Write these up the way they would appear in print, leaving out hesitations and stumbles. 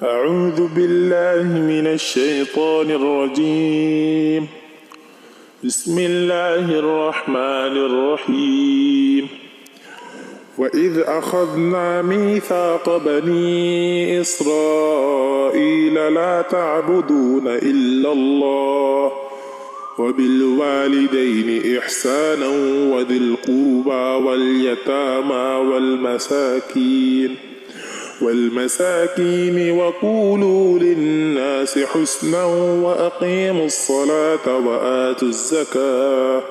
أعوذ بالله من الشيطان الرجيم بسم الله الرحمن الرحيم وإذ أخذنا ميثاق بني إسرائيل لا تعبدون إلا الله وبالوالدين إحسانا وذي القربى واليتامى والمساكين وقولوا للناس حسنا وأقيموا الصلاة وآتوا الزكاة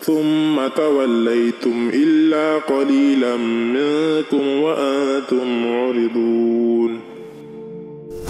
ثم توليتم إلا قليلا منكم وأنتم معرضون।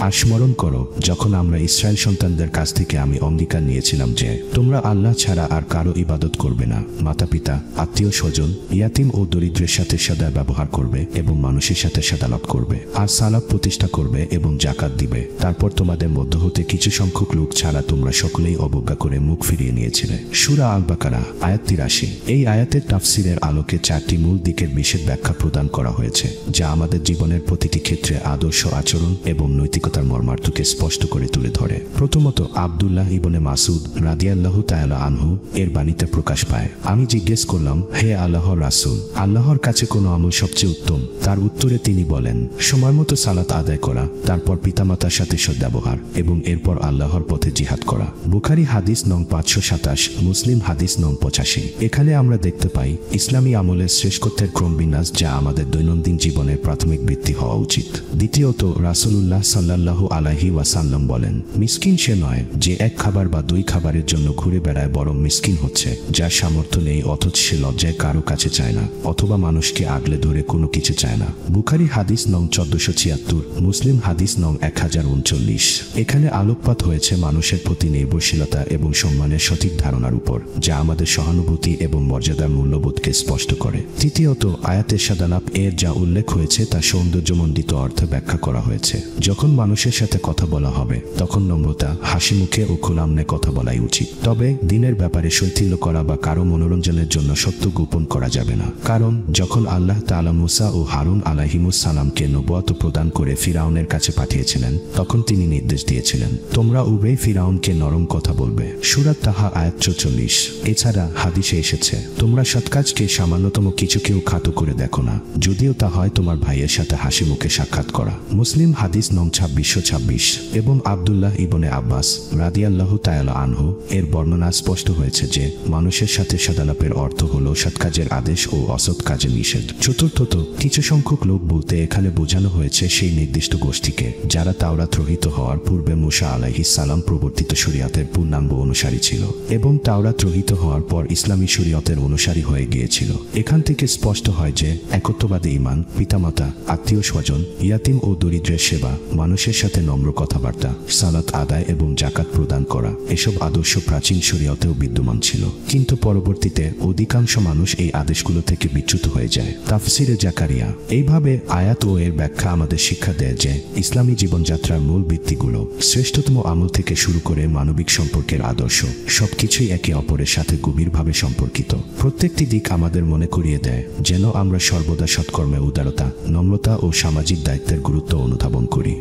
আর স্মরণ করো যখন আমরা ইসরায়েল সন্তানদের কাছ থেকে আমি অঙ্গীকার নিয়েছিলাম যে তোমরা আল্লাহ ছাড়া আর কারো ইবাদত করবে না, মাতা পিতা, আত্মীয় স্বজন, ইয়াতিম ও দরিদ্রের সাথে সদা ব্যবহার করবে এবং মানুষের সাথে সাদালত করবে, আর সালাত প্রতিষ্ঠা করবে এবং জাকাত দিবে। তারপর তোমাদের মধ্য হতে কিছু সংখ্যক লোক ছাড়া তোমরা সকলেই অবজ্ঞা করে মুখ ফিরিয়ে নিয়েছিলে। সূরা আল বাকারা আয়াত ৮৩। এই আয়াতের তাফসিরের আলোকে ৪টি মূল দিকের বিশেষ ব্যাখ্যা প্রদান করা হয়েছে, যা আমাদের জীবনের প্রতিটি ক্ষেত্রে আদর্শ আচরণ এবং নৈতিকতার মর্মার্থকে স্পষ্ট করে তুলে ধরে। প্রথমত, আব্দুল্লাহ ইবনে মাসুদ রাদিয়াল্লাহু তাআলা আনহু এর বাণীতে প্রকাশ পায়, আমি জিজ্ঞেস করলাম, হে আল্লাহর রাসূল, আল্লাহর কাছে কোন আমল সবচেয়ে উত্তম? তার উত্তরে তিনি বলেন, সময়মতো সালাত আদায় করা, তারপর পিতামাতার সাথে সদ্ব্যবহার এবং এরপর আল্লাহর পথে জিহাদ করা। বুখারী হাদিস নং ৫২৭, মুসলিম হাদিস নং ৮৫। এখানে আমরা দেখতে পাই ইসলামী আমলের শ্রেষ্ঠত্বের ক্রমবিন্যাস, যা আমাদের দৈনন্দিন জীবনের প্রাথমিক ভিত্তি হওয়া উচিত। দ্বিতীয়ত, রাসূলুল্লাহ সাল্লাল্লাহু আলাইহি ওয়াসাল্লাম বলেন, মিসকিন সে নয় যে এক খাবার বা দুই খাবারের জন্য ঘুরে বেড়ায়, বরং মিসকিন হচ্ছে যার সামর্থ্য নেই অথচ সে লজ্জায় কারো কাছে চায় না অথবা মানুষকে আগলে ধরে কোনো কিছু চায় না। বুখারী হাদিস নং ১৪৭৬, মুসলিম হাদিস নং ১০৩৯। এখানে আলোকপাত হয়েছে মানুষের প্রতি নির্ভরশীলতা এবং সম্মানের সঠিক ধারণার উপর, যা আমাদের সহানুভূতি এবং মর্যাদার মূল্যবোধকে স্পষ্ট করে। তৃতীয়ত, আয়াতের সাদালাপ এর যা উল্লেখ হয়েছে তা সৌন্দর্যমণ্ডিত অর্থে ব্যাখ্যা করা হয়েছে। যখন মানুষের সাথে কথা বলা হবে তখন নম্রতা, হাসি মুখে ও খোলামনে কথা বলাই উচিত। তবে দিনের ব্যাপারে শৈথিল্য করা বা কারো মনোরঞ্জনের জন্য সত্য গোপন করা যাবে না, কারণ যখন আল্লাহ তাআলা মুসা ও হারুন আলাইহিমুস সালামকে নবুয়ত প্রদান করে ফিরাউনের কাছে পাঠিয়েছিলেন, তখন তিনি নির্দেশ দিয়েছিলেন, তোমরা উভয় ফিরাউনকে নরম কথা বলবে। সূরা তাহা আয়াত ৪৪। এছাড়া হাদিসে এসেছে, তোমরা সৎকাজকে সামান্যতম কিছুকেও খাটো করে দেখো না, যদিও তা হয় তোমার ভাইয়ের সাথে হাসি মুখে সাক্ষাৎ করা। মুসলিম হাদিস নং ২৬২৬। এবং আব্দুল্লাহ ইবনে আব্বাস রাদিয়াল্লাহু তাআলা আনহু এর বর্ণনা স্পষ্ট হয়েছে যে মানুষের সাথে সাদালাপের অর্থ হল সৎ কাজের আদেশ ও অসৎ কাজের নিষেধ। চতুর্থত, কিছু সংখ্যক লোক বলতে এখানে বোঝানো হয়েছে সেই নির্দিষ্ট গোষ্ঠীকে যারা তাওরাত রহিত হওয়ার পূর্বে মুসা আলাইহিস সালাম প্রবর্তিত শরীয়তের পূর্ণাঙ্গ অনুসারী ছিল এবং তাওরাত রহিত হওয়ার পর ইসলামী শরীয়তের অনুসারী হয়ে গিয়েছিল। এখান থেকে স্পষ্ট হয় যে একত্ববাদী ঈমান, পিতামাতা, আত্মীয় স্বজন, ইয়াতিম ও দরিদ্রের সেবা, মানুষের সাথে নম্র কথাবার্তা, সালাত আদায় এবং জাকাত প্রদান করা, এসব আদর্শ প্রাচীন শরীয়তেও বিদ্যমান ছিল। কিন্তু পরবর্তীতে অধিকাংশ মানুষ এই আদেশগুলো থেকে বিচ্যুত হয়ে যায়। তাফসিরে জাকারিয়া এইভাবে আয়াত ও এর ব্যাখ্যা আমাদের শিক্ষা দেয় যে ইসলামী জীবনযাত্রার মূল ভিত্তিগুলো, শ্রেষ্ঠতম আমল থেকে শুরু করে মানবিক সম্পর্কের আদর্শ, সবকিছুই একে অপরের সাথে গভীরভাবে সম্পর্কিত। প্রত্যেকটি দিক আমাদের মনে করিয়ে দেয় যেন আমরা সর্বদা সৎকর্মে উদারতা, নম্রতা ও সামাজিক দায়িত্বের গুরুত্ব অনুধাবন করি।